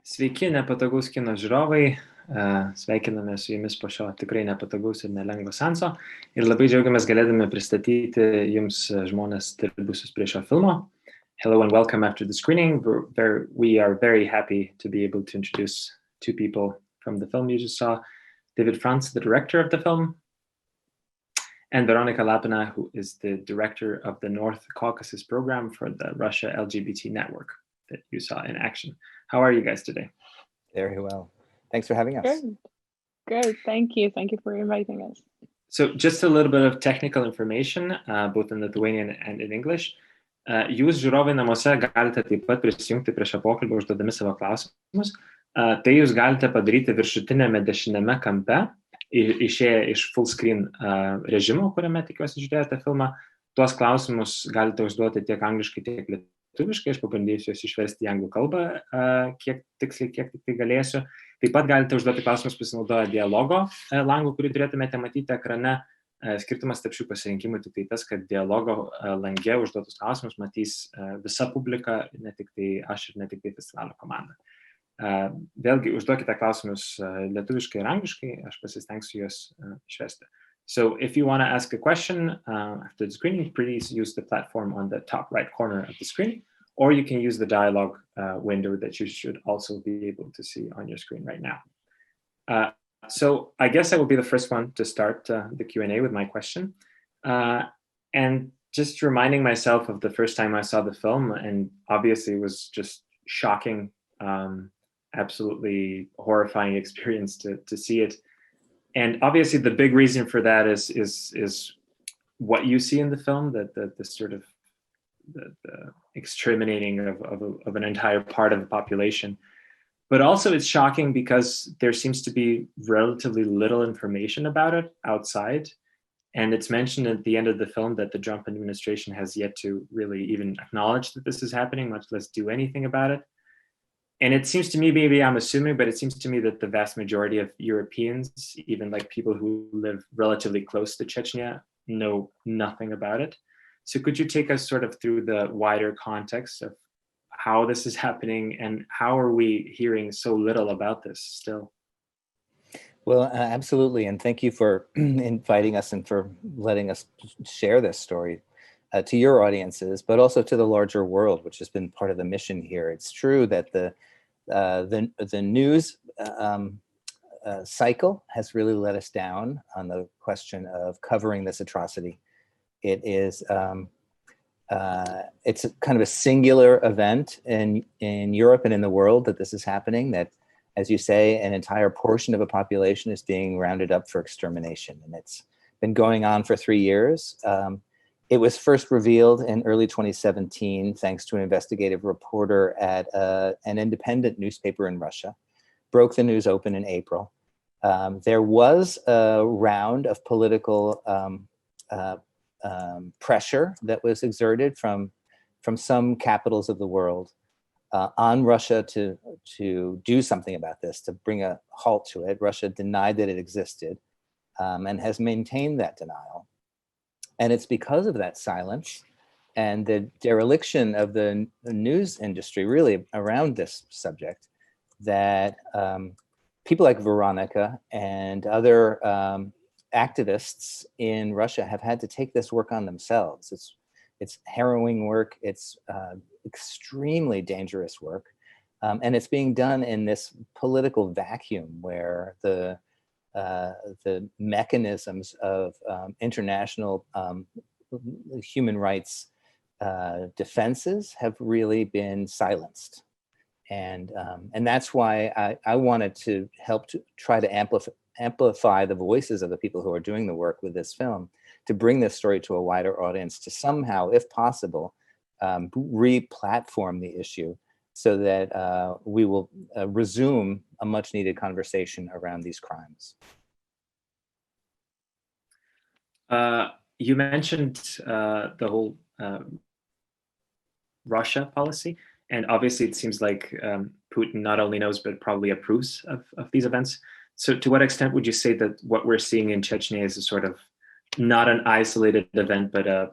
Sveiki, nepatogaus kino žiūrovai. Sveikiname su jumis po šio tikrai nepatogaus ir nelengvo seanso. Ir labai džiaugiamės galėdami pristatyti jums žmonės dirbusius prie šio filmo. Hello and welcome after the screening. We are very happy to be able to introduce two people from the film you just saw. David Franz, the director of the film, and Veronika Lapina, who is the director of the North Caucasus program for the Russia LGBT Network that you saw in action. How are you guys today? Very well. Thanks for having us. Good. Thank you. Thank you for inviting us. So just a little bit of technical information, both in Lithuanian and in English. Jūs žiūrovai namuose galite taip pat prisijungti prie šio pokalbio užduodami savo klausimus. Tai jūs galite padaryti viršutinėme dešinėme kampe, išėję iš full screen režimo, kuriame tikiuosi žiūrėjote filmą. Tuos klausimus galite užduoti tiek angliškai, tiek lietuviškai. Aš pabandysiu juos išversti į anglų kalbą, kiek tik tai galėsiu. Taip pat galite užduoti klausimus pasinaudoję dialogo langų, kurį turėtumėte matyti ekrane. Skirtumas tarp šių pasirinkimų tik tai tas, kad dialogo lange užduotus klausimus matys visa publika, ne tik tai aš ir ne tik tai festivalio komanda. Vėlgi, užduokite klausimus lietuviškai ir angliškai, aš pasistengsiu juos išversti. So if you want to ask a question after the screening, please use the platform on the top right corner of the screen, or you can use the dialogue window that you should also be able to see on your screen right now. So I guess I will be the first one to start the Q&A with my question. And just reminding myself of the first time I saw the film, and obviously it was just shocking, absolutely horrifying experience to see it. And obviously the big reason for that is what you see in the film, that the sort of the exterminating of an entire part of the population. But also it's shocking because there seems to be relatively little information about it outside. And it's mentioned at the end of the film that the Trump administration has yet to really even acknowledge that this is happening, much less do anything about it. And it seems to me, maybe I'm assuming, but it seems to me that the vast majority of Europeans, even like people who live relatively close to Chechnya, know nothing about it. So could you take us sort of through the wider context of how this is happening and how are we hearing so little about this still? Well, absolutely. And thank you for inviting us and for letting us share this story to your audiences, but also to the larger world, which has been part of the mission here. It's true that the news cycle has really let us down on the question of covering this atrocity. It is it's kind of a singular event in Europe and in the world that this is happening, that, as you say, an entire portion of a population is being rounded up for extermination. And it's been going on for 3 years. It was first revealed in early 2017, thanks to an investigative reporter at an independent newspaper in Russia, broke the news open in April. There was a round of political pressure that was exerted from some capitals of the world on Russia to do something about this, to bring a halt to it. Russia denied that it existed and has maintained that denial. And it's because of that silence and the dereliction of the news industry really around this subject that people like Veronika and other activists in Russia have had to take this work on themselves. It's harrowing work. It's extremely dangerous work. And it's being done in this political vacuum where the mechanisms of international human rights defenses have really been silenced. And that's why I wanted to help to try to amplify the voices of the people who are doing the work with this film, to bring this story to a wider audience, to somehow, if possible, re-platform the issue so that we will resume a much needed conversation around these crimes. You mentioned the whole Russia policy, and obviously it seems like Putin not only knows, but probably approves of these events. So to what extent would you say that what we're seeing in Chechnya is a sort of not an isolated event, but a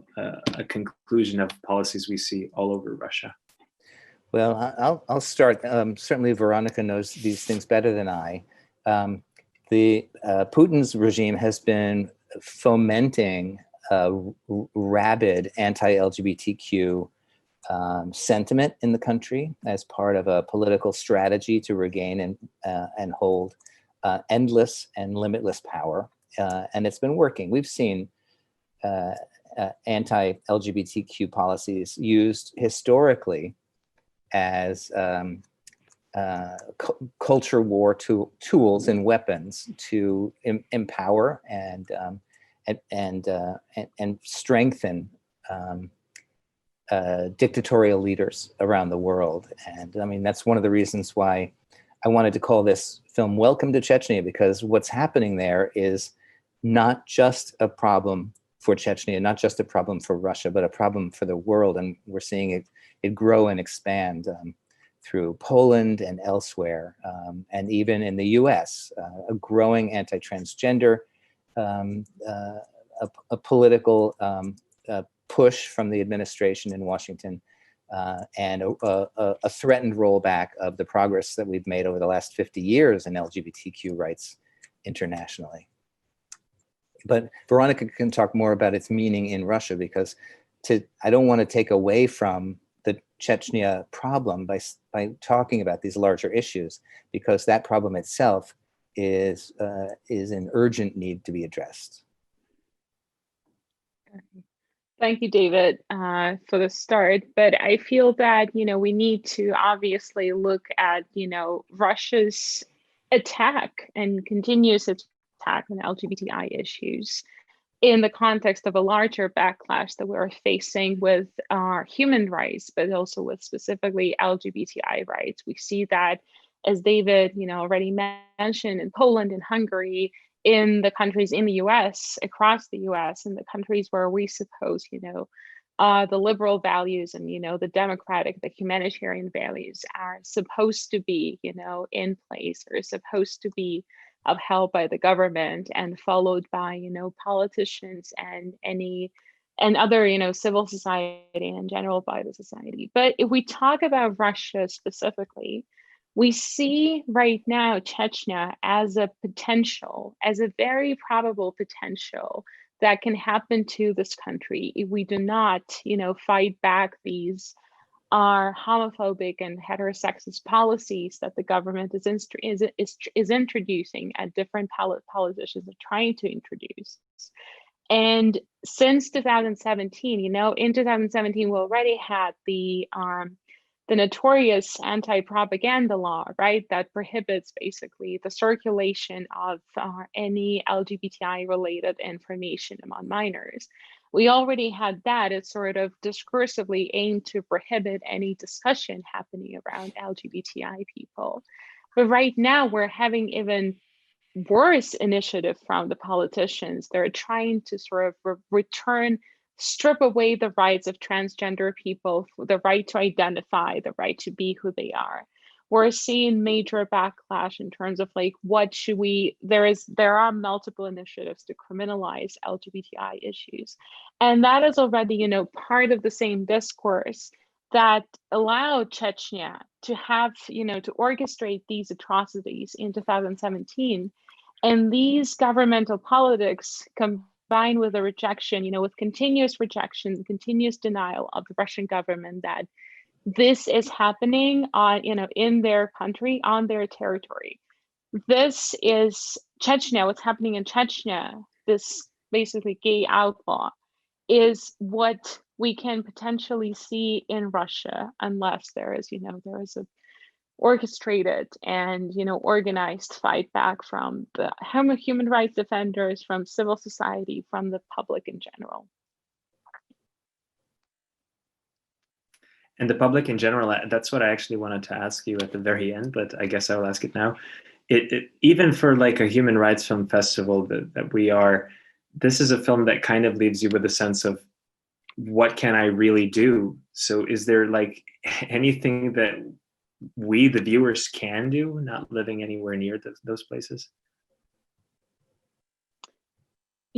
conclusion of policies we see all over Russia? I'll start. Certainly, Veronika knows these things better than I. The Putin's regime has been fomenting rabid anti-LGBTQ sentiment in the country as part of a political strategy to regain and hold endless and limitless power, and it's been working. We've seen anti-LGBTQ policies used historically as culture war tools and weapons to empower and strengthen dictatorial leaders around the world. And I mean, that's one of the reasons why I wanted to call this film Welcome to Chechnya, because what's happening there is not just a problem for Chechnya, not just a problem for Russia, but a problem for the world. And we're seeing it grow and expand through Poland and elsewhere, and even in the US, a growing anti-transgender, a political push from the administration in Washington, and a threatened rollback of the progress that we've made over the last 50 years in LGBTQ rights internationally. But Veronika can talk more about its meaning in Russia, because I don't want to take away from the Chechnya problem by talking about these larger issues, because that problem itself is an urgent need to be addressed. Thank you, David, for the start. But I feel that, we need to obviously look at, Russia's attack and continuous attack on LGBTI issues in the context of a larger backlash that we're facing with our human rights, but also with specifically LGBTI rights. We see that, as David, already mentioned, in Poland and Hungary, in the countries in the US, across the US, in the countries where we suppose, the liberal values and, the democratic, the humanitarian values are supposed to be, in place, or supposed to be upheld by the government and followed by, politicians and other, civil society in general, by the society. But if we talk about Russia specifically, we see right now Chechnya as a potential, as a very probable potential that can happen to this country if we do not, fight back these homophobic and heterosexist policies that the government is introducing, and different politicians are trying to introduce. And since 2017, in 2017, we already had the notorious anti-propaganda law, right, that prohibits basically the circulation of any LGBTI-related information among minors. We already had that. It sort of discursively aimed to prohibit any discussion happening around LGBTI people. But right now, we're having even worse initiative from the politicians. They're trying to sort of strip away the rights of transgender people, the right to identify, the right to be who they are. We're seeing major backlash in terms of there are multiple initiatives to criminalize LGBTI issues. And that is already, part of the same discourse that allowed Chechnya to have, to orchestrate these atrocities in 2017. And these governmental politics combined with the rejection, with continuous rejection, continuous denial of the Russian government that this is happening in their country, on their territory. This is Chechnya, what's happening in Chechnya, this basically gay outlaw, is what we can potentially see in Russia, unless there is a orchestrated and organized fight back from the human rights defenders, from civil society, from the public in general. And the public in general, that's what I actually wanted to ask you at the very end, but I guess I will ask it now. Even for like a human rights film festival that we are, this is a film that kind of leaves you with a sense of, what can I really do? So is there like anything that we, the viewers, can do, not living anywhere near those places?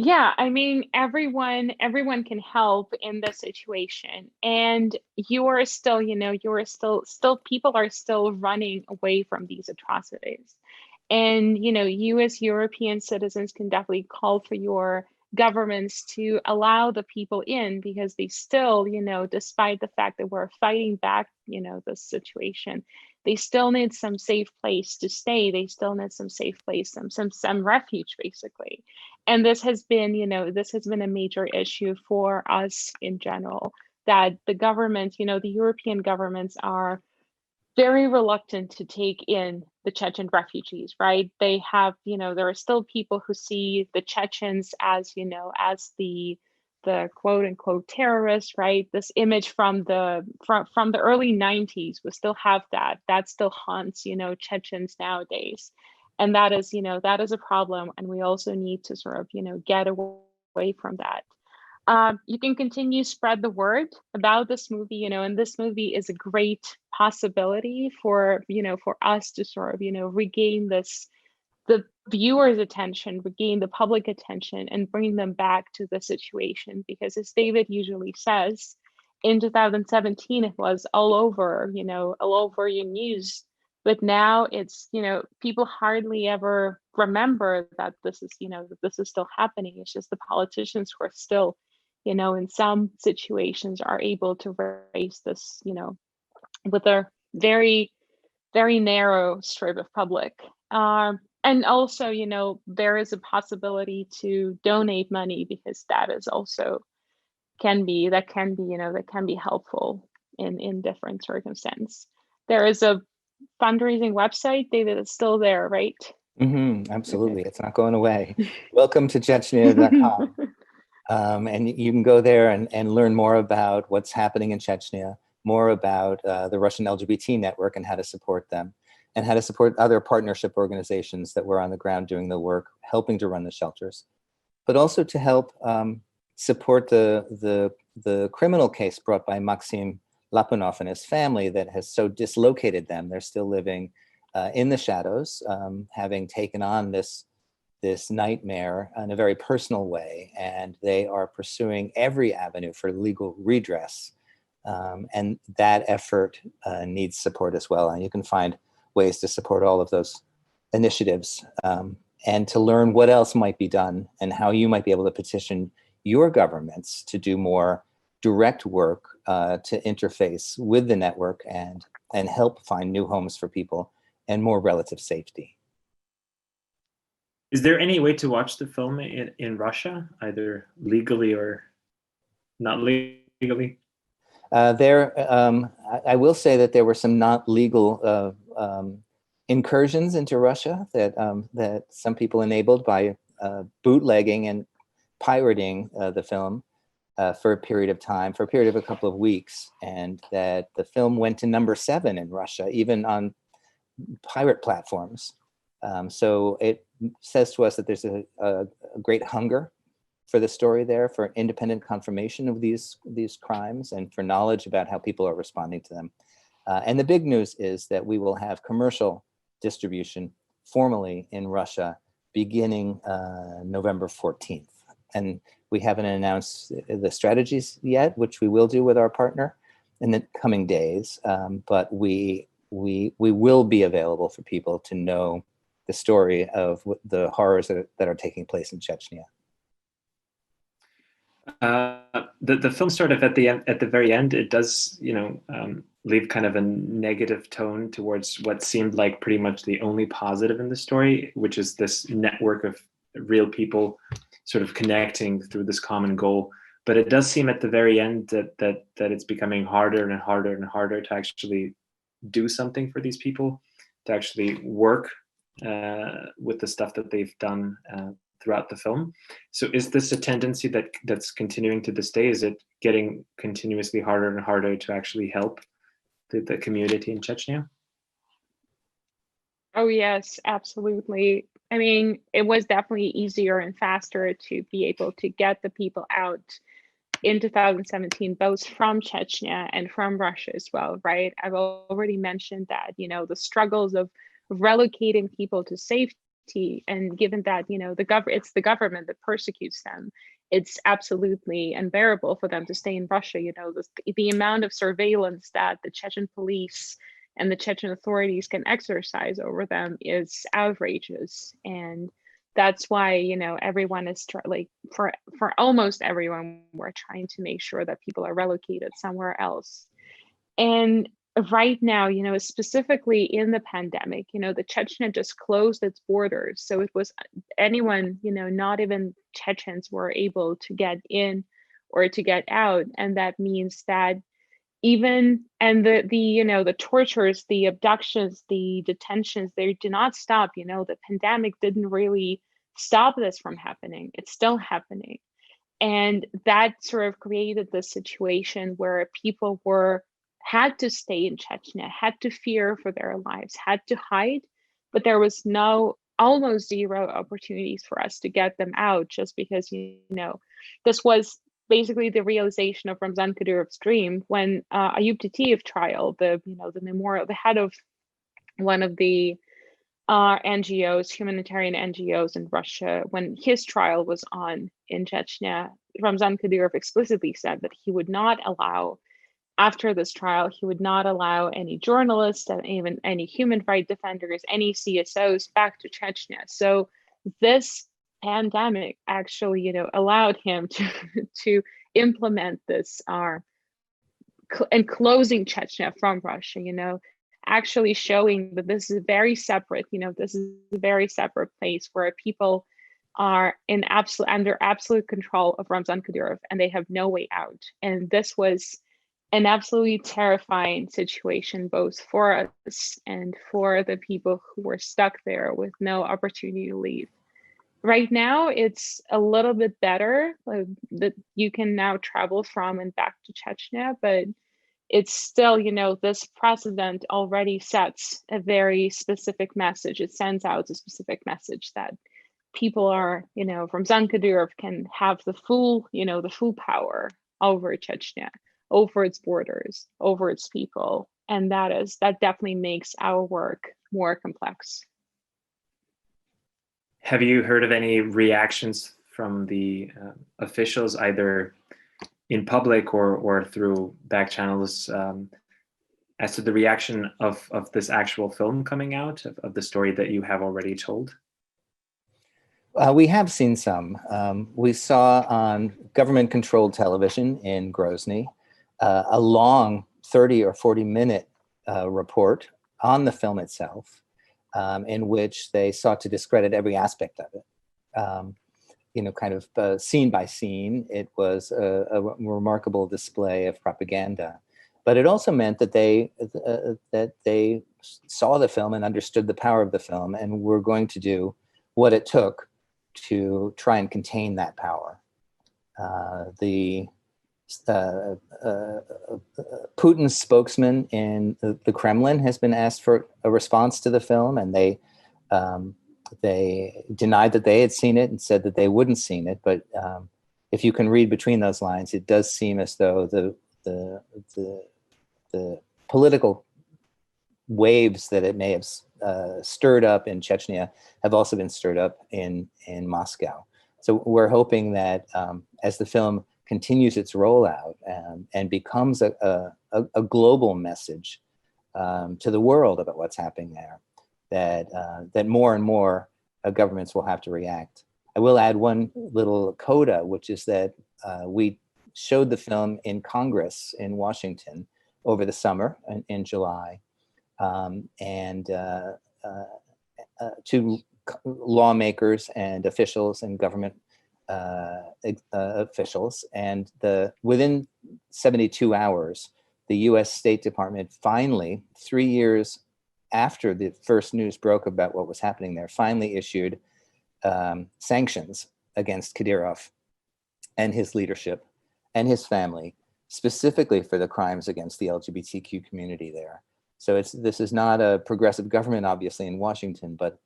Yeah, I mean, everyone can help in this situation. And you are still, still people are still running away from these atrocities. And, you as European citizens can definitely call for your governments to allow the people in, because they still, despite the fact that we're fighting back, this situation, they still need some safe place to stay. They still need some safe place, some refuge, basically. And this has been a major issue for us in general, that the government, the European governments are very reluctant to take in the Chechen refugees, right? They have, there are still people who see the Chechens as, as the quote unquote terrorists, right? This image from the early 90s, we still have that still haunts, Chechens nowadays. And that is a problem. And we also need to sort of, get away from that. You can continue spread the word about this movie, and this movie is a great possibility for, for us to sort of, regain the viewers' attention, regain the public attention, and bring them back to the situation. Because as David usually says, in 2017, it was all over your news. But now it's, people hardly ever remember that this is, that this is still happening. It's just the politicians who are still, in some situations are able to raise this, with a very, very narrow strip of public. And also, there is a possibility to donate money, because that is also can be helpful in different circumstances. There is a fundraising website, David, is still there, right? Absolutely. It's not going away. Welcome to Chechnya.com. And you can go there and learn more about what's happening in Chechnya, more about the Russian LGBT network and how to support them, and how to support other partnership organizations that were on the ground doing the work, helping to run the shelters, but also to help support the criminal case brought by Maxim Lapinov and his family that has so dislocated them. They're still living in the shadows, having taken on this nightmare in a very personal way, and they are pursuing every avenue for legal redress. And that effort needs support as well. And you can find ways to support all of those initiatives, and to learn what else might be done and how you might be able to petition your governments to do more direct work to interface with the network and help find new homes for people and more relative safety. Is there any way to watch the film in Russia, either legally or not legally? I will say that there were some not legal incursions into Russia that some people enabled by bootlegging and pirating the film for a period of time, for a period of a couple of weeks, and that the film went to number 7 in Russia, even on pirate platforms. So it says to us that there's a great hunger for the story there, for independent confirmation of these crimes, and for knowledge about how people are responding to them. And the big news is that we will have commercial distribution formally in Russia beginning November 14th. And we haven't announced the strategies yet, which we will do with our partner in the coming days. But we will be available for people to know the story of the horrors that are taking place in Chechnya. The film sort of at the very end, it does, leave kind of a negative tone towards what seemed like pretty much the only positive in the story, which is this network of real people sort of connecting through this common goal. But it does seem at the very end that it's becoming harder and harder and harder to actually do something for these people, to actually work with the stuff that they've done throughout the film. So is this a tendency that's continuing to this day? Is it getting continuously harder and harder to actually help the community in Chechnya? Oh, yes, absolutely. I mean, it was definitely easier and faster to be able to get the people out in 2017, both from Chechnya and from Russia as well, right? I've already mentioned that, the struggles of relocating people to safety LGBT, and given that, it's the government that persecutes them, it's absolutely unbearable for them to stay in Russia. The amount of surveillance that the Chechen police and the Chechen authorities can exercise over them is outrageous. And that's why, everyone is for almost everyone, we're trying to make sure that people are relocated somewhere else. And right now, specifically in the pandemic, the Chechnya just closed its borders. So it was anyone, not even Chechens were able to get in or to get out. And that means that the tortures, the abductions, the detentions, they do not stop. The pandemic didn't really stop this from happening. It's still happening. And that sort of created this situation where people had to stay in Chechnya, had to fear for their lives, had to hide, but there was almost zero opportunities for us to get them out, just because, this was basically the realization of Ramzan Kadyrov's dream when Ayub Titiyev trial, the memorial, the head of one of the NGOs, humanitarian NGOs in Russia, when his trial was on in Chechnya, Ramzan Kadyrov explicitly said that he would not allow, after this trial, he would not allow any journalists and even any human rights defenders, any CSOs back to Chechnya. So this pandemic actually, allowed him to implement this and closing Chechnya from Russia, actually showing that this is very separate, this is a very separate place where people are under absolute control of Ramzan Kadyrov, and they have no way out. And this was an absolutely terrifying situation, both for us and for the people who were stuck there with no opportunity to leave. Right now, it's a little bit better that you can now travel from and back to Chechnya, but it's still, this precedent already sets a very specific message. It sends out a specific message that people are, Ramzan Kadyrov can have the full power over Chechnya, over its borders, over its people. And that definitely makes our work more complex. Have you heard of any reactions from the officials, either in public or through back channels, as to the reaction of this actual film coming out, of the story that you have already told? We have seen some. We saw on government-controlled television in Grozny a long 30 or 40-minute report on the film itself, in which they sought to discredit every aspect of it. Kind of scene by scene. It was a remarkable display of propaganda, but it also meant that they saw the film and understood the power of the film, and were going to do what it took to try and contain that power. Putin's spokesman in the Kremlin has been asked for a response to the film, and they denied that they had seen it and said that they wouldn't seen it. But if you can read between those lines, it does seem as though the political waves that it may have stirred up in Chechnya have also been stirred up in Moscow. So we're hoping that as the film continues its rollout and becomes a global message to the world about what's happening there, that more and more governments will have to react. I will add one little coda, which is that we showed the film in Congress in Washington over the summer in July, and to lawmakers and officials and government officials, and within 72 hours, the U.S. State Department finally, 3 years after the first news broke about what was happening there, finally issued sanctions against Kadyrov and his leadership and his family, specifically for the crimes against the LGBTQ community there. So this is not a progressive government, obviously, in Washington, but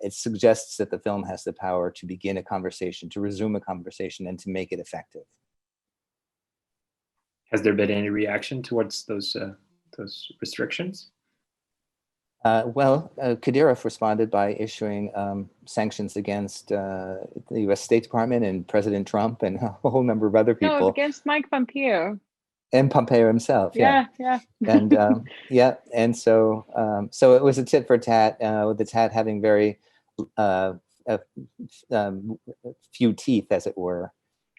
it suggests that the film has the power to begin a conversation, to resume a conversation, and to make it effective. Has there been any reaction towards those restrictions? Kadyrov responded by issuing sanctions against the U.S. State Department and President Trump and a whole number of other people. No, against Mike Pompeo. And Pompeo himself. Yeah. And and so it was a tit for tat, with the tat having very few teeth, as it were.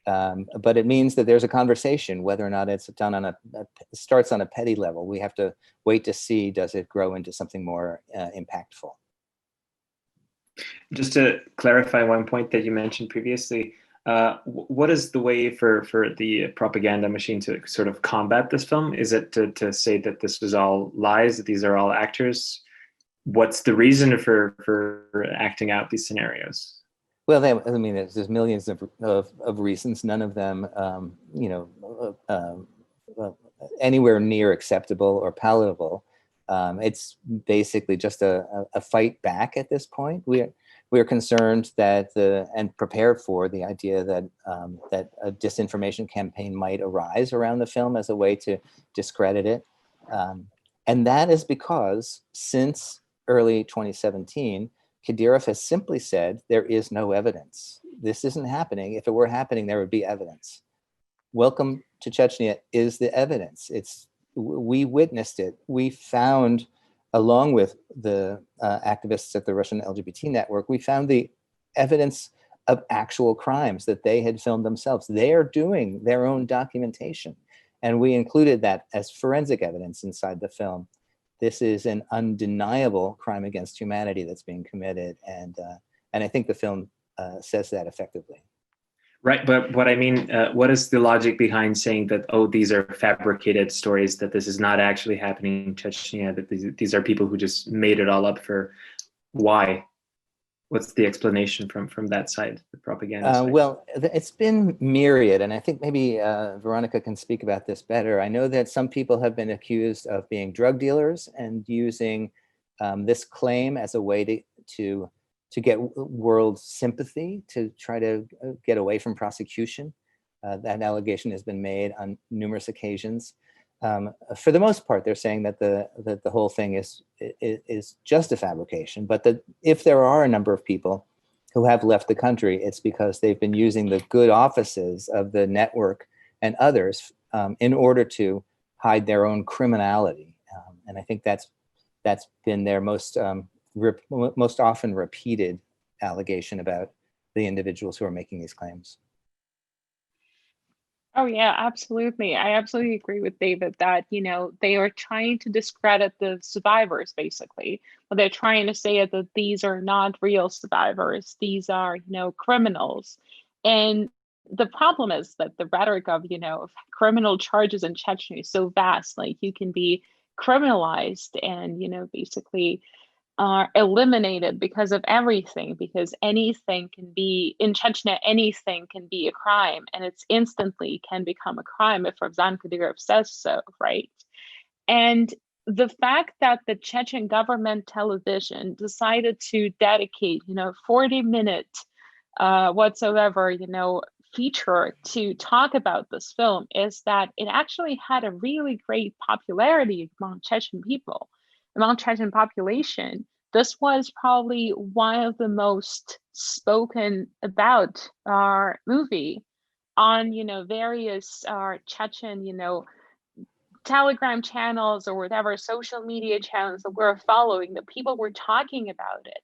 But it means that there's a conversation, whether or not it's done starts on a petty level. We have to wait to see, does it grow into something more impactful? Just to clarify one point that you mentioned previously, what is the way for the propaganda machine to sort of combat this film? Is it to say that this was all lies, that these are all actors? What's the reason for acting out these scenarios? Well, there's millions of reasons, none of them, anywhere near acceptable or palatable. It's basically just a fight back at this point. We're concerned that and prepared for the idea that a disinformation campaign might arise around the film as a way to discredit it. And that is because since early 2017, Kadyrov has simply said, there is no evidence. This isn't happening. If it were happening, there would be evidence. Welcome to Chechnya is the evidence. We witnessed it. We found, along with the activists at the Russian LGBT Network, we found the evidence of actual crimes that they had filmed themselves. They are doing their own documentation. And we included that as forensic evidence inside the film. This is an undeniable crime against humanity that's being committed, and I think the film says that effectively. Right, but what I mean, what is the logic behind saying that, oh, these are fabricated stories, that this is not actually happening in Chechnya, that these are people who just made it all up? For why? What's the explanation from that side, the propaganda side? Well, it's been myriad, and I think maybe Veronika can speak about this better. I know that some people have been accused of being drug dealers and using this claim as a way to get world sympathy, to try to get away from prosecution. That allegation has been made on numerous occasions. For the most part, they're saying that the whole thing is just a fabrication, but that if there are a number of people who have left the country, it's because they've been using the good offices of the network and others in order to hide their own criminality. And I think that's been their most often repeated allegation about the individuals who are making these claims. Oh yeah, absolutely. I absolutely agree with David that, they are trying to discredit the survivors, basically. But they're trying to say that these are not real survivors. These are, criminals. And the problem is that the rhetoric of, criminal charges in Chechnya is so vast. Like, you can be criminalized and, basically are eliminated because of everything, because anything can be, in Chechnya, anything can be a crime, and it's instantly can become a crime if Ramzan Kadyrov says so, right? And the fact that the Chechen government television decided to dedicate, 40-minute whatsoever, feature to talk about this film is that it actually had a really great popularity among Chechen people. Among Chechen population, this was probably one of the most spoken about movie on, various Chechen, Telegram channels or whatever social media channels that we're following. The people were talking about it,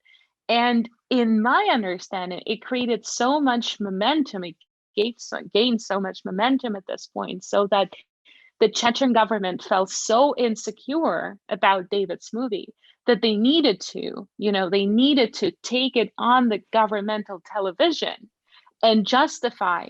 and in my understanding, it created so much momentum. It gained so much momentum at this point, so that the Chechen government felt so insecure about David's movie that they needed to, take it on the governmental television and justify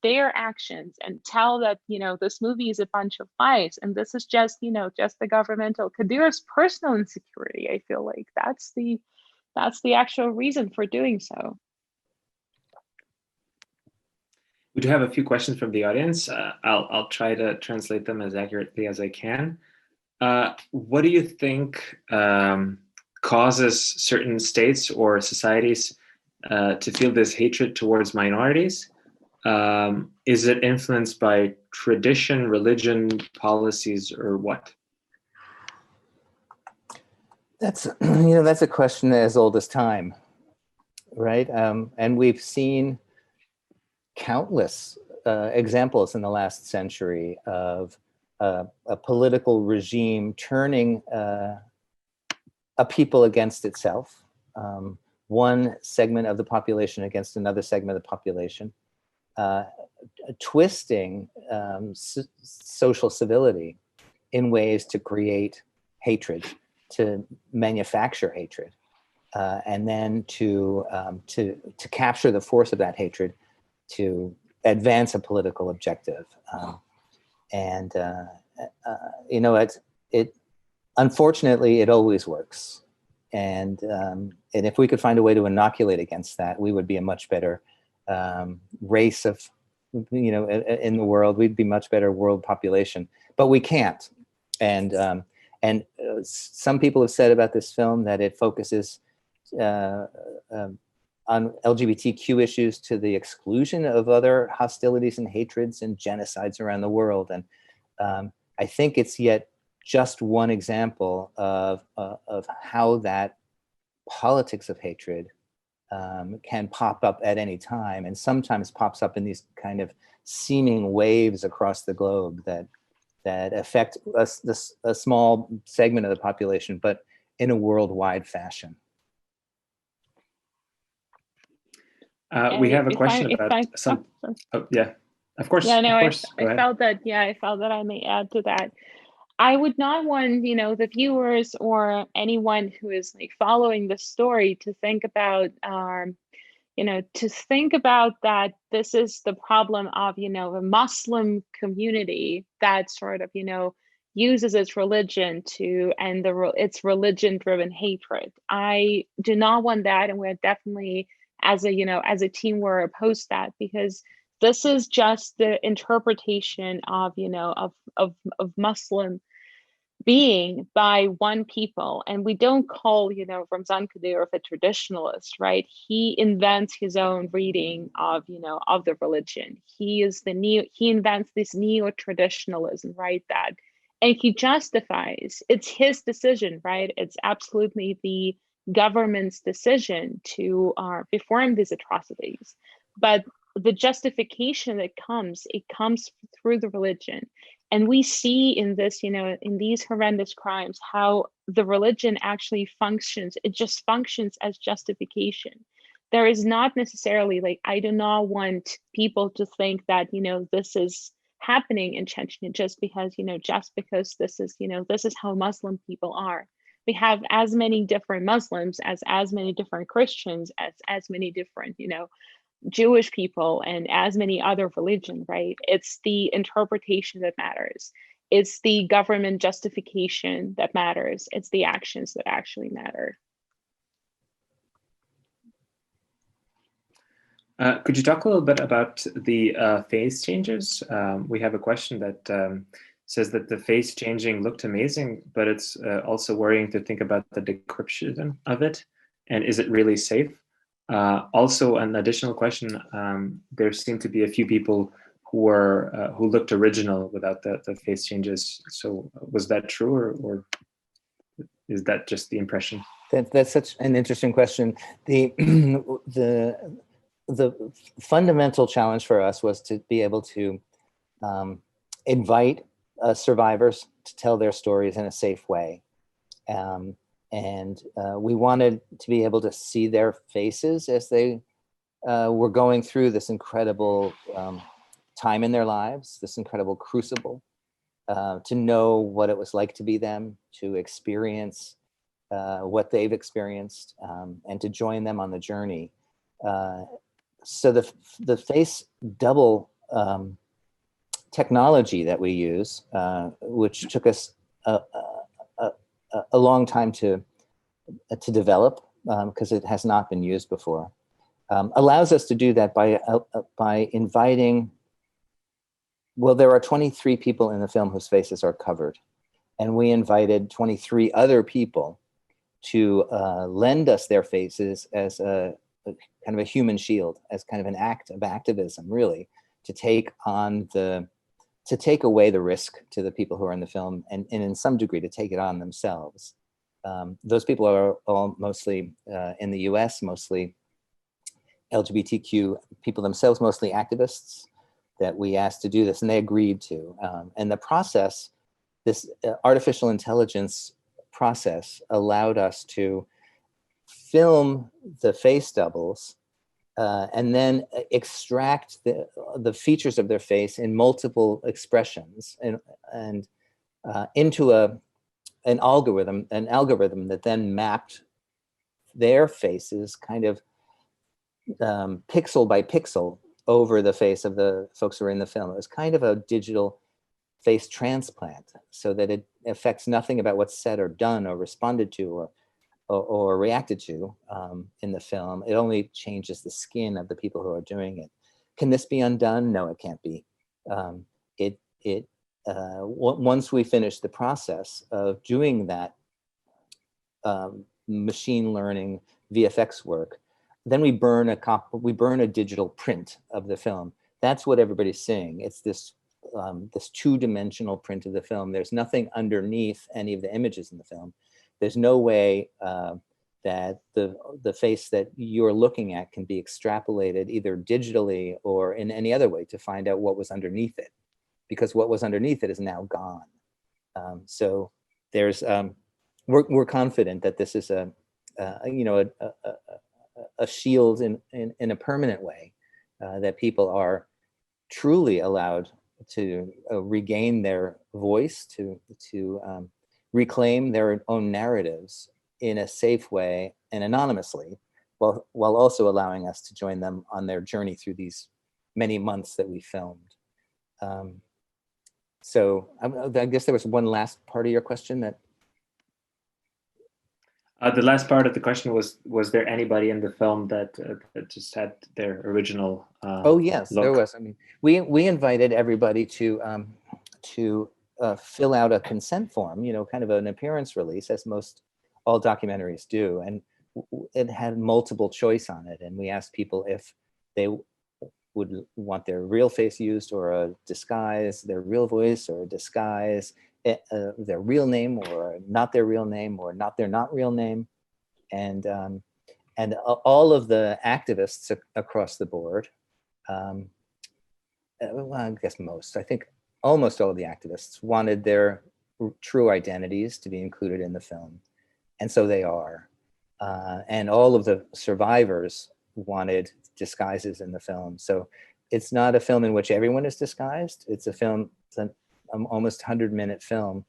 their actions and tell that, this movie is a bunch of lies. And this is just the governmental, Kadyrov's personal insecurity. I feel like that's the actual reason for doing so. We do have a few questions from the audience. I'll try to translate them as accurately as I can. What do you think causes certain states or societies to feel this hatred towards minorities? Is it influenced by tradition, religion, policies, or what? That's that's a question as old as time, right? And we've seen countless examples in the last century of a political regime turning a people against itself, one segment of the population against another segment of the population, twisting social civility in ways to create hatred, to manufacture hatred, and then to capture the force of that hatred to advance a political objective. Unfortunately, it always works. And if we could find a way to inoculate against that, we would be a much better race of, in the world. We'd be much better world population, but we can't. And some people have said about this film that it focuses on LGBTQ issues to the exclusion of other hostilities and hatreds and genocides around the world. And I think it's yet just one example of how that politics of hatred can pop up at any time, and sometimes pops up in these kind of seeming waves across the globe that affect a small segment of the population, but in a worldwide fashion. We have a question about some. Oh, yeah, of course. Yeah, no, of course. I felt that. Yeah, I felt that I may add to that. I would not want, the viewers or anyone who is like following the story to think about, that this is the problem of, a Muslim community that sort of, uses its religion to end its religion-driven hatred. I do not want that, and we're definitely, as a team, we're opposed to that, because this is just the interpretation of, of Muslim being by one people. And we don't call, Ramzan Kadyrov a traditionalist, right? He invents his own reading of, of the religion. He invents this neo-traditionalism, right? And he justifies, it's his decision, right? It's absolutely the government's decision to perform these atrocities. But the justification that comes through the religion. And we see in this, in these horrendous crimes, how the religion actually functions. It just functions as justification. There is not necessarily, I do not want people to think that, this is happening in Chechnya just because this is how Muslim people are. We have as many different Muslims as many different Christians, as many different, Jewish people, and as many other religions, right? It's the interpretation that matters. It's the government justification that matters. It's the actions that actually matter. Could you talk a little bit about the face changes? We have a question that says that the face changing looked amazing, but it's also worrying to think about the decryption of it. And is it really safe? Also, an additional question, there seemed to be a few people who looked original without the face changes. So was that true, or is that just the impression? That's such an interesting question. The fundamental challenge for us was to be able to invite survivors to tell their stories in a safe way. And we wanted to be able to see their faces as they were going through this incredible time in their lives, this incredible crucible, to know what it was like to be them, to experience what they've experienced, and to join them on the journey. So the face double technology that we use, which took us a long time to develop, because it has not been used before, allows us to do that by inviting. Well, there are 23 people in the film whose faces are covered, and we invited 23 other people to lend us their faces as a kind of a human shield, as kind of an act of activism, really, to take away the risk to the people who are in the film, and in some degree to take it on themselves. Those people are all mostly in the US, mostly LGBTQ people themselves, mostly activists that we asked to do this, and they agreed to. And the process, this artificial intelligence process, allowed us to film the face doubles and then extract the features of their face in multiple expressions and into an algorithm that then mapped their faces kind of pixel by pixel over the face of the folks who are in the film. It was kind of a digital face transplant, so that it affects nothing about what's said or done or responded to or reacted to in the film. It only changes the skin of the people who are doing it. Can this be undone? No, it can't be. Once we finish the process of doing that machine learning VFX work, then we burn a digital print of the film. That's what everybody's seeing. It's this two-dimensional print of the film. There's nothing underneath any of the images in the film. There's no way that the face that you're looking at can be extrapolated either digitally or in any other way to find out what was underneath it, because what was underneath it is now gone. So there's we're confident that this is a shield in a permanent way, that people are truly allowed to regain their voice, to reclaim their own narratives in a safe way and anonymously, while also allowing us to join them on their journey through these many months that we filmed. So I guess there was one last part of your question that. The last part of the question was there anybody in the film that just had their original oh yes, look? There was. I mean, we invited everybody to fill out a consent form, kind of an appearance release, as all documentaries do, and it had multiple choice on it, and we asked people if they would want their real face used or a disguise, their real voice or a disguise, their real name or not their real name or not their not real name, and all of the activists across the board, well, I guess I think almost all of the activists wanted their true identities to be included in the film, and so they are, and all of the survivors wanted disguises in the film. So it's not a film in which everyone is disguised. It's a film. It's an almost 100-minute film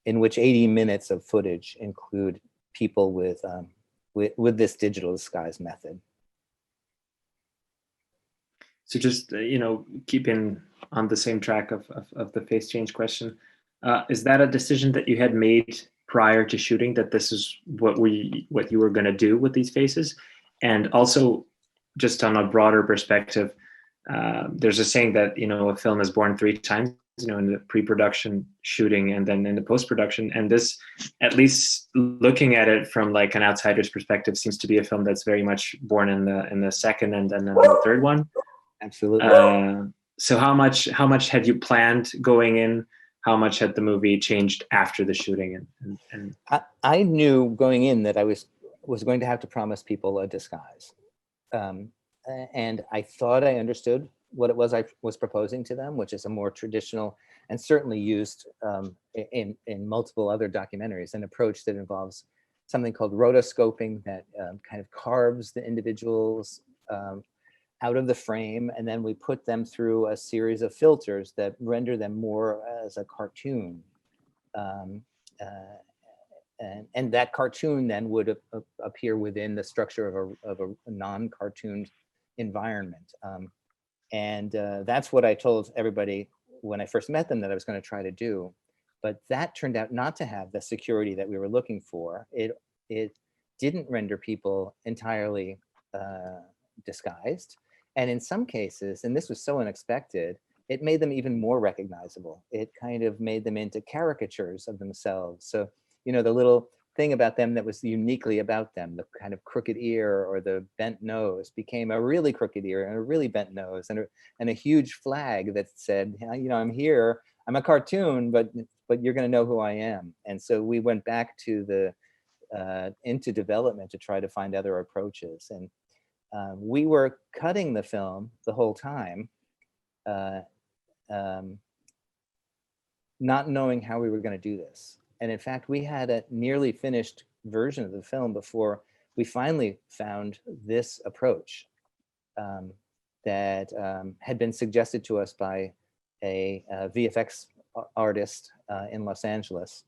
in which 80 minutes of footage include people with this digital disguise method. So just keeping on the same track of the face change question, is that a decision that you had made prior to shooting, that this is what you were going to do with these faces? And also, just on a broader perspective, there's a saying that a film is born 3 times. In the pre-production shooting and then in the post-production. And this, at least looking at it from like an outsider's perspective, seems to be a film that's very much born in the second and then in the third one. Absolutely. So how much had you planned going in? How much had the movie changed after the shooting? And I knew going in that I was going to have to promise people a disguise. And I thought I understood what it was I was proposing to them, which is a more traditional and certainly used in multiple other documentaries, an approach that involves something called rotoscoping that kind of carves the individuals out of the frame, and then we put them through a series of filters that render them more as a cartoon. And that cartoon then would appear within the structure of a non-cartooned environment. And that's what I told everybody when I first met them that I was going to try to do. But that turned out not to have the security that we were looking for. It didn't render people entirely disguised. And in some cases, and this was so unexpected, it made them even more recognizable. It kind of made them into caricatures of themselves. So, the little thing about them that was uniquely about them, the kind of crooked ear or the bent nose, became a really crooked ear and a really bent nose and a huge flag that said, I'm here, I'm a cartoon, but but you're going to know who I am. And so we went back to into development to try to find other approaches. And we were cutting the film the whole time, not knowing how we were going to do this. And in fact, we had a nearly finished version of the film before we finally found this approach that had been suggested to us by a VFX artist in Los Angeles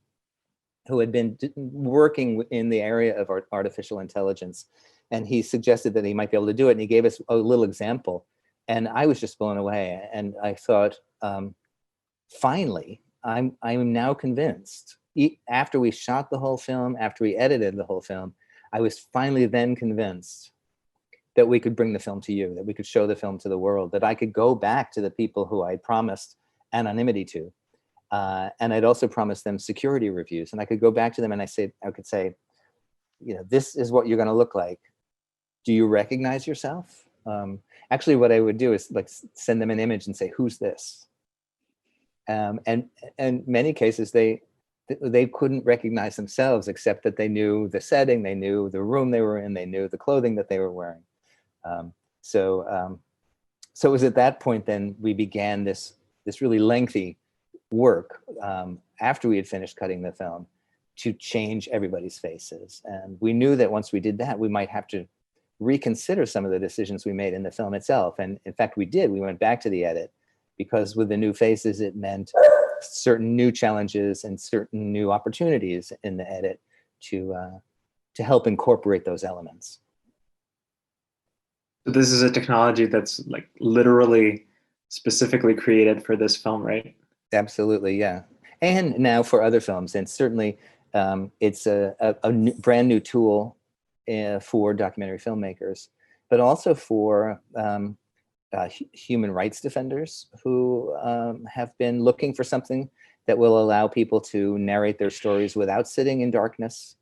who had been working in the area of artificial intelligence. And he suggested that he might be able to do it. And he gave us a little example. And I was just blown away. And I thought, finally, I'm now convinced. After we shot the whole film, after we edited the whole film, I was finally then convinced that we could bring the film to you, that we could show the film to the world, that I could go back to the people who I promised anonymity to. And I'd also promised them security reviews. And I could go back to them and I could say, this is what you're going to look like. Do you recognize yourself? Actually, what I would do is like send them an image and say, who's this? And in many cases, they couldn't recognize themselves, except that they knew the setting, they knew the room they were in, they knew the clothing that they were wearing. So it was at that point then we began this really lengthy work after we had finished cutting the film to change everybody's faces. And we knew that once we did that, we might have to reconsider some of the decisions we made in the film itself. And in fact, we did. We went back to the edit because with the new faces, it meant certain new challenges and certain new opportunities in the edit to help incorporate those elements. So this is a technology that's like literally specifically created for this film, right? Absolutely, yeah. And now for other films, and certainly it's a brand new tool for documentary filmmakers, but also for human rights defenders who have been looking for something that will allow people to narrate their stories without sitting in darkness,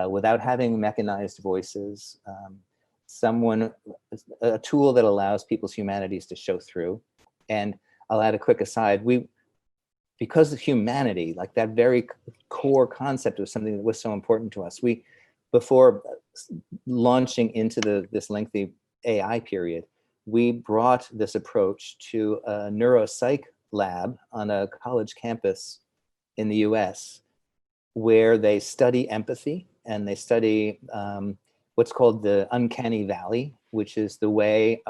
without having mechanized voices, a tool that allows people's humanities to show through. And I'll add a quick aside. Because of humanity, like that very core concept was something that was so important to us. Before launching into this lengthy AI period, we brought this approach to a neuropsych lab on a college campus in the US, where they study empathy and they study what's called the uncanny valley, which is the way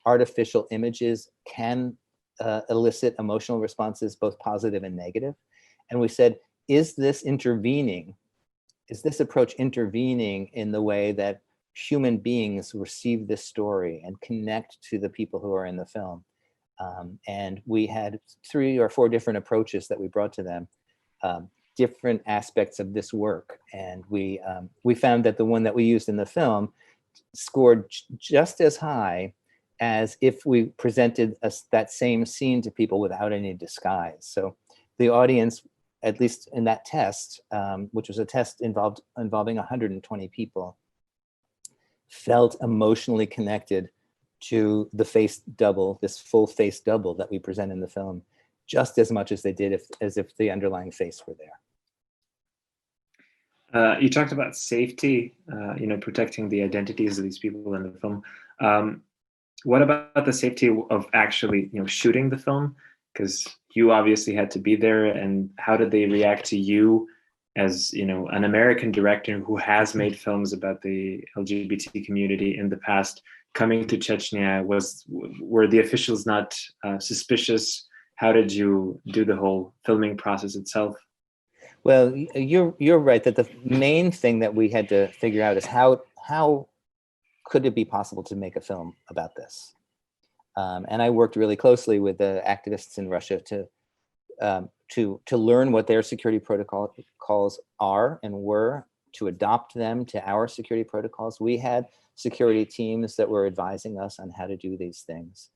artificial images can elicit emotional responses, both positive and negative. And we said, is this approach intervening in the way that human beings receive this story and connect to the people who are in the film? And we had 3 or 4 different approaches that we brought to them, different aspects of this work. And we found that the one that we used in the film scored just as high as if we presented that same scene to people without any disguise. So the audience, at least in that test, which was a test involving 120 people, felt emotionally connected to the face double, this full face double that we present in the film, just as much as they did as if the underlying face were there. You talked about safety, protecting the identities of these people in the film. What about the safety of actually, shooting the film? Because you obviously had to be there, and how did they react to you as, an American director who has made films about the LGBT community in the past, coming to Chechnya? Were the officials not suspicious? How did you do the whole filming process itself? Well, you're right that the main thing that we had to figure out is how could it be possible to make a film about this? And I worked really closely with the activists in Russia to learn what their security protocols are and were, to adopt them to our security protocols. We had security teams that were advising us on how to do these things.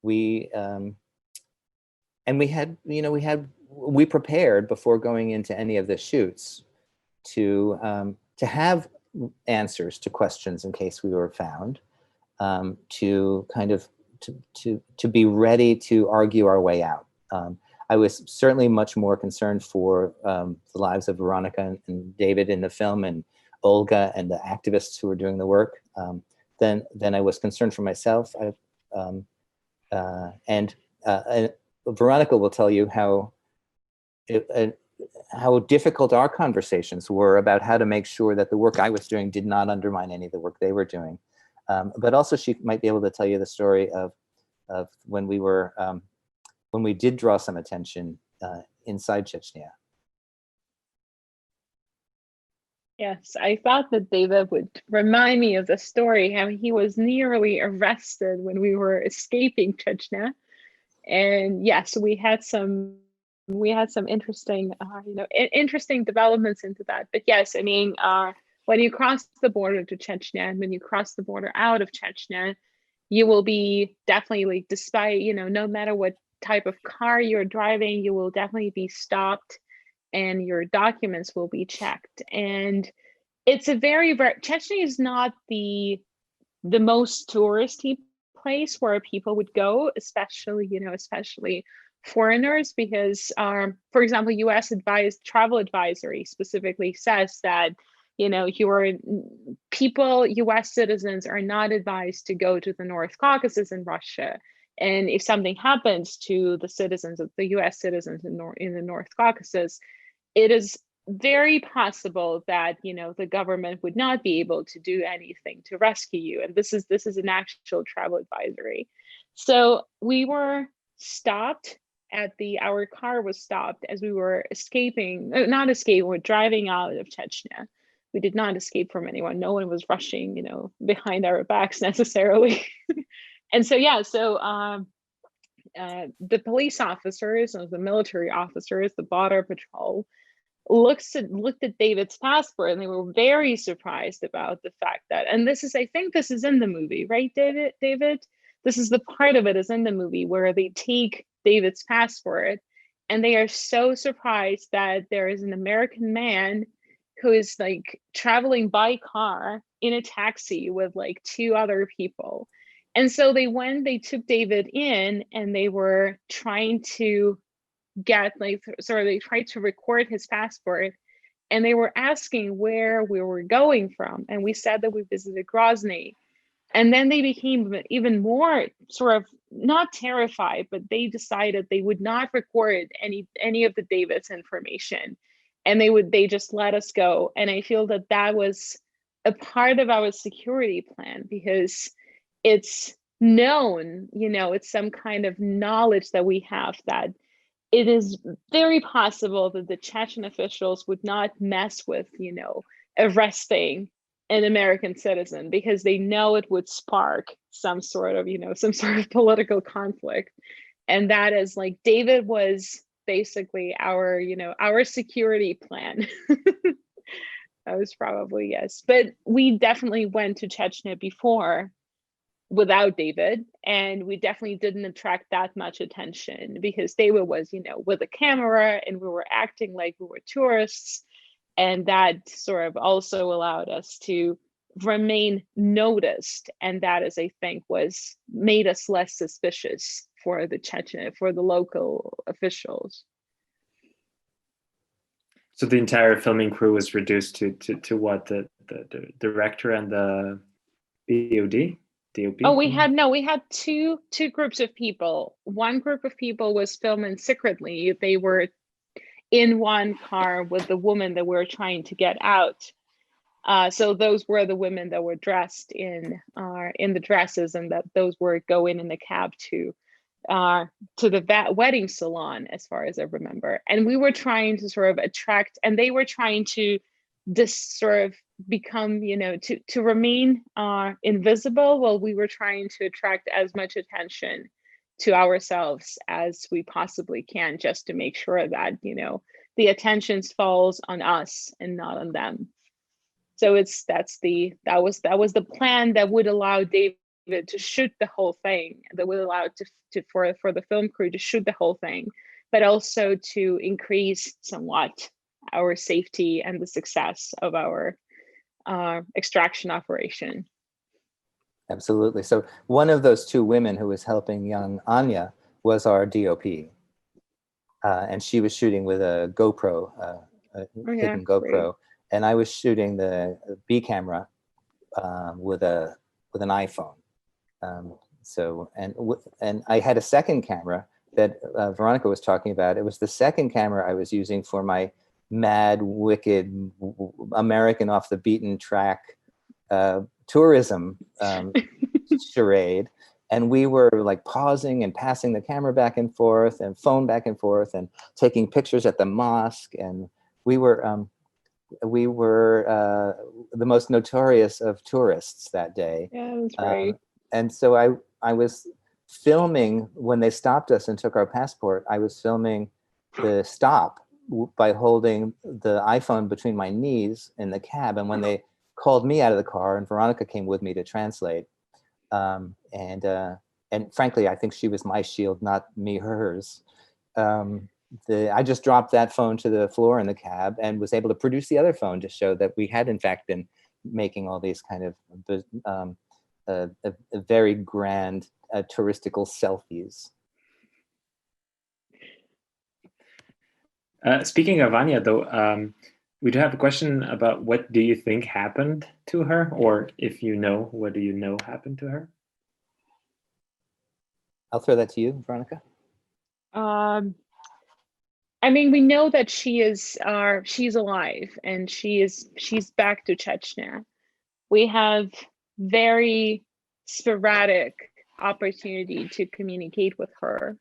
We prepared before going into any of the shoots to have answers to questions in case we were found, to be ready to argue our way out. I was certainly much more concerned for the lives of Veronika and David in the film, and Olga and the activists who were doing the work, than I was concerned for myself. And Veronika will tell you how difficult our conversations were about how to make sure that the work I was doing did not undermine any of the work they were doing. But also she might be able to tell you the story of when we did draw some attention inside Chechnya. Yes, I thought that David would remind me of the story, how he was nearly arrested when we were escaping Chechnya. And yes, we had some interesting, interesting developments into that. But yes, I mean, when you cross the border to Chechnya, and when you cross the border out of Chechnya, you will be definitely, despite, no matter what type of car you're driving, you will definitely be stopped and your documents will be checked. And it's a Chechnya is not the most touristy place where people would go, especially foreigners, because for example, US travel advisory specifically says that US citizens are not advised to go to the North Caucasus in Russia. And if something happens to the citizens of the US citizens in the North Caucasus, it is very possible that the government would not be able to do anything to rescue you. And this is an actual travel advisory. So we were stopped our car was stopped as we were we're driving out of Chechnya. We did not escape from anyone. No one was rushing, behind our backs necessarily. And so, the police officers and the military officers, the border patrol, looked at David's passport, and they were very surprised about the fact that, and I think this is in the movie, right, David? This is the part of it is in the movie where they take David's passport, and they are so surprised that there is an American man who is like traveling by car in a taxi with like two other people. And so they took David in, and they were trying to they tried to record his passport, and they were asking where we were going from. And we said that we visited Grozny. And then they became even more sort of not terrified, but they decided they would not record any of the David's information, and they just let us go. And I feel that was a part of our security plan, because it's known, it's some kind of knowledge that we have that it is very possible that the Chechen officials would not mess with, arresting an American citizen, because they know it would spark some sort of political conflict. And that is like, David was basically our security plan. That was probably, yes. But we definitely went to Chechnya before without David, and we definitely didn't attract that much attention, because David was, with a camera, and we were acting like we were tourists. And that sort of also allowed us to remain noticed. And that is, I think, made us less suspicious for the local officials. So the entire filming crew was reduced to what, the director and the DOP? Oh, we had two groups of people. One group of people was filming secretly. They were in one car with the woman that we were trying to get out. So those were the women that were dressed in the dresses, and that those were going in the cab to the wedding salon, as far as I remember. And we were trying to sort of attract, and they were trying to become, to remain invisible, while we were trying to attract as much attention to ourselves as we possibly can, just to make sure that, the attention falls on us and not on them. So that was the plan that would allow David to shoot the whole thing, that would allow for the film crew to shoot the whole thing, but also to increase somewhat our safety and the success of our extraction operation. Absolutely. So one of those two women who was helping young Anya was our DOP. and she was shooting with a GoPro, hidden GoPro, great. And I was shooting the B camera with an iPhone. And I had a second camera that Veronika was talking about. It was the second camera I was using for my mad, wicked, American off the beaten track tourism charade. And we were like pausing and passing the camera back and forth and phone back and forth and taking pictures at the mosque. And we were the most notorious of tourists that day. Yeah, that's right. And so I was filming when they stopped us and took our passport. I was filming the stop by holding the iPhone between my knees in the cab. And when they called me out of the car, and Veronika came with me to translate, and frankly, I think she was my shield, not me hers. I just dropped that phone to the floor in the cab and was able to produce the other phone to show that we had in fact been making all these kind of a very grand touristical selfies. Speaking of Anya, though, we do have a question about what do you think happened to her, or if you know, what do you know happened to her? I'll throw that to you, Veronika. I mean, we know that she's alive and she's back to Chechnya. We have very sporadic opportunity to communicate with her.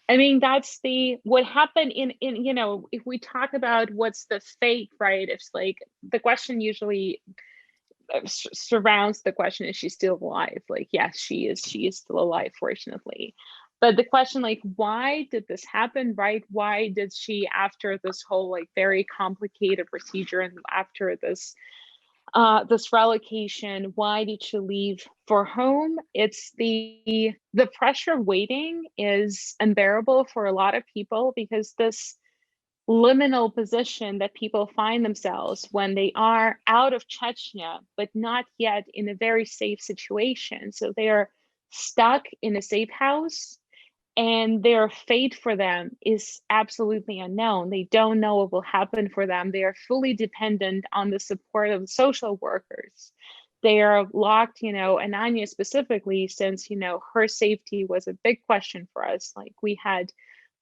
I mean, that's what happened in if we talk about what's the fate, right? It's like the question usually surrounds the question, is she still alive? Like, yes, she is still alive, fortunately. But the question, like, why did this happen, right? Why did she, after this whole like very complicated procedure and after this relocation, why did she leave for home? It's the pressure of waiting is unbearable for a lot of people, because this liminal position that people find themselves when they are out of Chechnya, but not yet in a very safe situation. So they are stuck in a safe house, and their fate for them is absolutely unknown. They don't know what will happen for them. They are fully dependent on the support of social workers. They are locked, and Anya specifically, since, her safety was a big question for us. Like, we had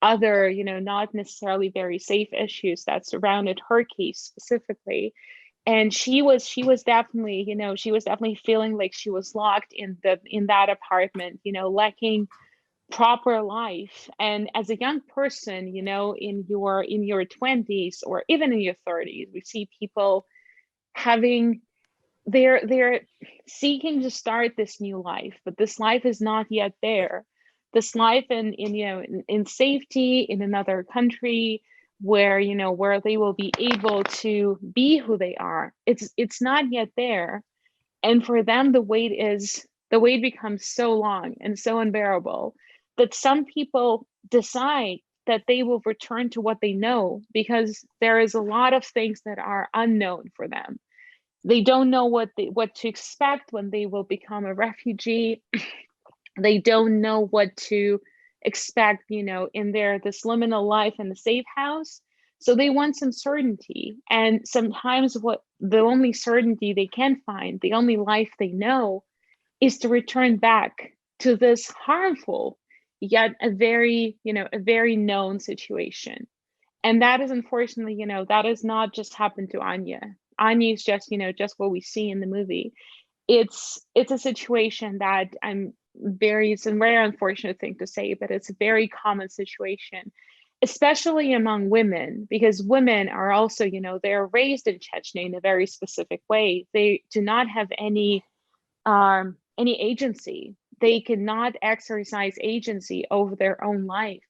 other, not necessarily very safe issues that surrounded her case specifically. And she was definitely, she was definitely feeling like she was locked in that apartment, lacking proper life. And as a young person, in your 20s or even in your 30s, we see people having they're seeking to start this new life, but this life is not yet there. This life in safety in another country where they will be able to be who they are. It's not yet there. And for them, the wait becomes so long and so unbearable that some people decide that they will return to what they know, because there is a lot of things that are unknown for them. They don't know what to expect when they will become a refugee. They don't know what to expect, in this liminal life in the safe house. So they want some certainty. And sometimes the only certainty they can find, the only life they know, is to return back to this harmful, yet a very known situation. And that is unfortunately, that has not just happened to Anya. Anya is just what we see in the movie. It's a situation that it's a very unfortunate thing to say, but it's a very common situation, especially among women, because women are also, they're raised in Chechnya in a very specific way. They do not have any agency. They cannot exercise agency over their own life.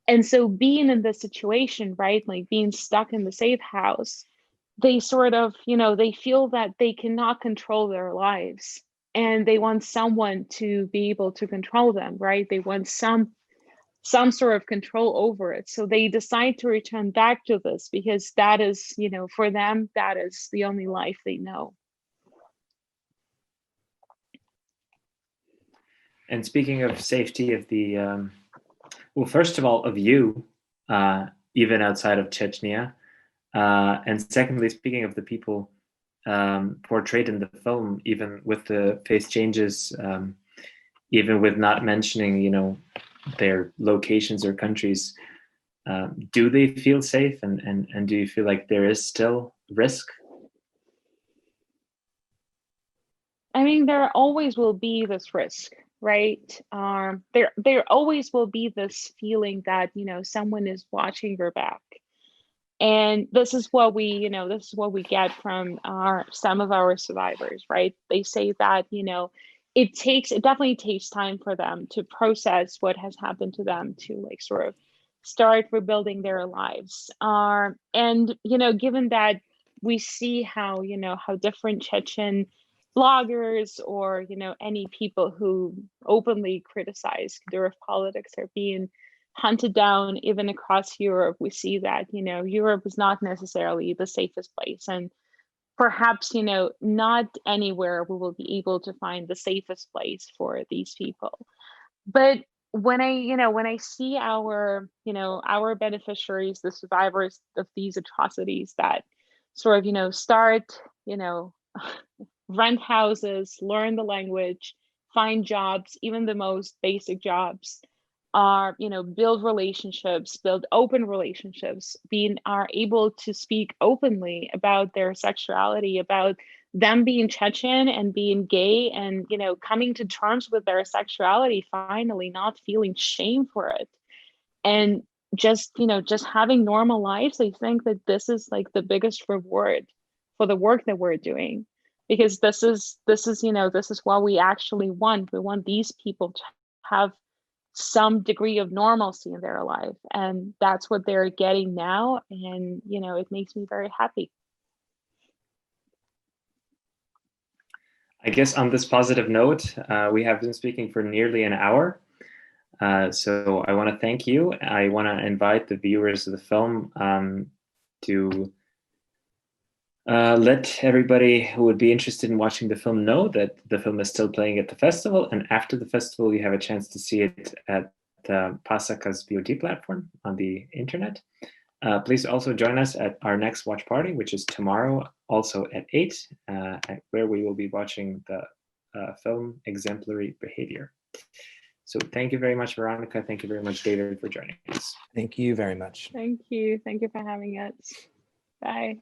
And so being in this situation, right, like being stuck in the safe house, they sort of, they feel that they cannot control their lives, and they want someone to be able to control them, right? They want some sort of control over it. So they decide to return back to this, because that is, for them, that is the only life they know. And speaking of safety of the, well, first of all, of you, even outside of Chechnya. And secondly, speaking of the people portrayed in the film, even with the face changes, even with not mentioning, their locations or countries, do they feel safe, and do you feel like there is still risk? I mean, there always will be this risk, right? There always will be this feeling that, someone is watching your back. And this is what we get from some of our survivors, right? They say that, it definitely takes time for them to process what has happened to them, to like sort of start rebuilding their lives. And, given that we see how different Chechen bloggers or, any people who openly criticize Kadyrov politics are being hunted down even across Europe, we see that, Europe is not necessarily the safest place. And perhaps, not anywhere we will be able to find the safest place for these people. But when I see our beneficiaries, the survivors of these atrocities that sort of, start, rent houses, learn the language, find jobs, even the most basic jobs, are, build relationships, build open relationships, are able to speak openly about their sexuality, about them being Chechen and being gay, and, coming to terms with their sexuality, finally not feeling shame for it. And just having normal lives, I think that this is like the biggest reward for the work that we're doing, because this is what we actually want. We want these people to have some degree of normalcy in their life, and that's what they're getting now. And it makes me very happy. I guess on this positive note, we have been speaking for nearly an hour. So I want to thank you. I want to invite the viewers of the film to let everybody who would be interested in watching the film know that the film is still playing at the festival, and after the festival you have a chance to see it at Pasaka's VOD platform on the internet. Please also join us at our next watch party, which is tomorrow, also at 8, where we will be watching the film Exemplary Behavior. So thank you very much, Veronika. Thank you very much, David, for joining us. Thank you very much. Thank you. Thank you for having us. Bye.